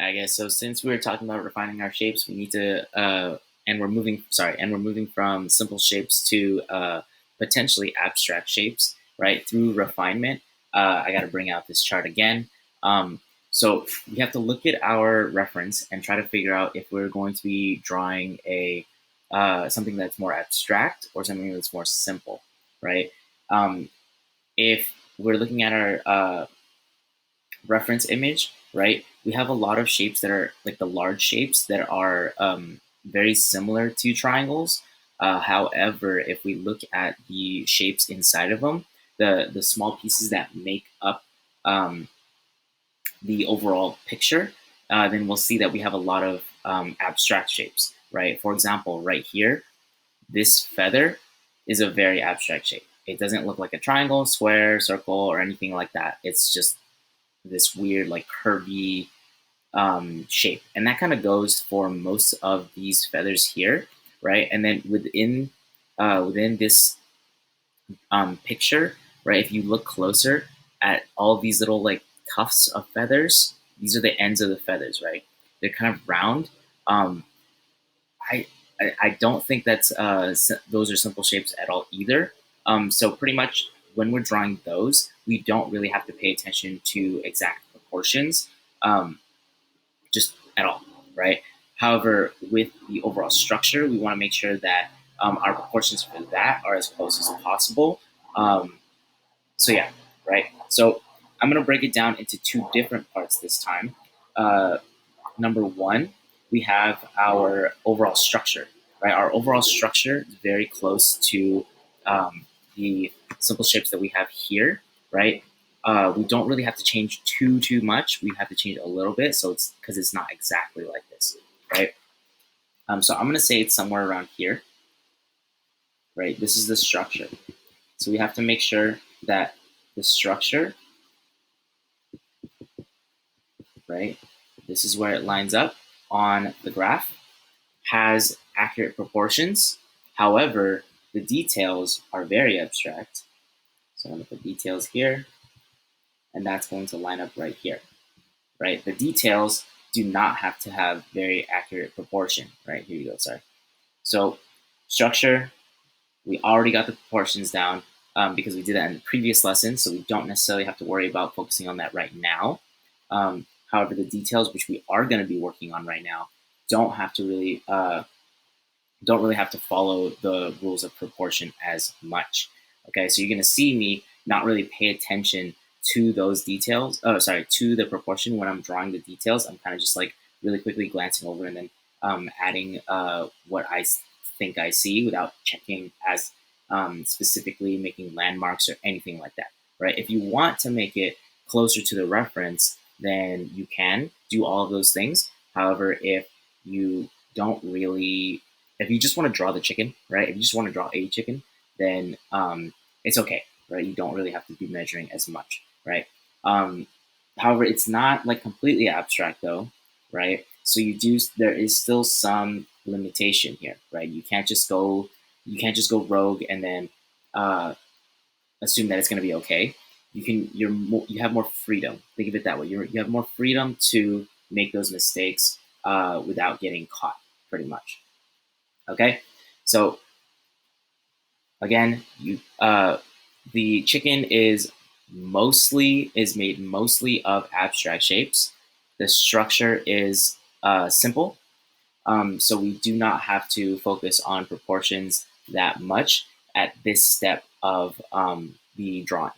I guess so. Since we were talking about refining our shapes, we need to, and we're moving. Sorry, and we're moving from simple shapes to potentially abstract shapes, right? Through refinement. I got to bring out this chart again. Um, so we have to look at our reference and try to figure out if we're going to be drawing a something that's more abstract or something that's more simple, right? Um, if we're looking at our reference image, right, we have a lot of shapes that are like the large shapes that are very similar to triangles. However, if we look at the shapes inside of them, the small pieces that make up um, the overall picture, then we'll see that we have a lot of abstract shapes, right? For example, right here, this feather is a very abstract shape. It doesn't look like a triangle, square, circle, or anything like that. It's just this weird, like curvy shape, and that kind of goes for most of these feathers here, right? And then within this picture, right, if you look closer at all these little like tufts of feathers, these are the ends of the feathers, right? They're kind of round. Um, I, I don't think that's those are simple shapes at all either. So pretty much when we're drawing those, we don't really have to pay attention to exact proportions, um, just at all, right? However, with the overall structure, we want to make sure that our proportions for that are as close as possible. Um, so yeah, right. So I'm gonna break it down into two different parts this time. Uh, Number one, we have our overall structure, right? Our overall structure is very close to the simple shapes that we have here, right? We don't really have to change too much. We have to change a little bit, so it's because it's not exactly like this, right? So I'm gonna say it's somewhere around here, right? This is the structure. So we have to make sure that the structure, right? This is where it lines up on the graph, has accurate proportions. However, the details are very abstract. So I'm going to put details here, and that's going to line up right here, right? The details do not have to have very accurate proportion, right? Here you go, sorry. So structure, we already got the proportions down because we did that in the previous lesson, so we don't necessarily have to worry about focusing on that right now. However, the details, which we are going to be working on right now, don't have to really don't really have to follow the rules of proportion as much. Okay, so you're going to see me not really pay attention to those details. Oh, sorry, to the proportion when I'm drawing the details. I'm kind of just like really quickly glancing over and then adding what I think I see without checking as specifically making landmarks or anything like that. Right? If you want to make it closer to the reference, then you can do all of those things. However, you don't really if you just want to draw the chicken, right? If you just want to draw a chicken, then it's okay, right? You don't really have to be measuring as much, right? Um, However, it's not like completely abstract though, right? So there is still some limitation here, right? You can't just go rogue and then uh, assume that it's going to be okay. You have more freedom. Think of it that way. You have more freedom to make those mistakes without getting caught, pretty much. Okay, so again, the chicken is made mostly of abstract shapes. The structure is simple, so we do not have to focus on proportions that much at this step of the drawing.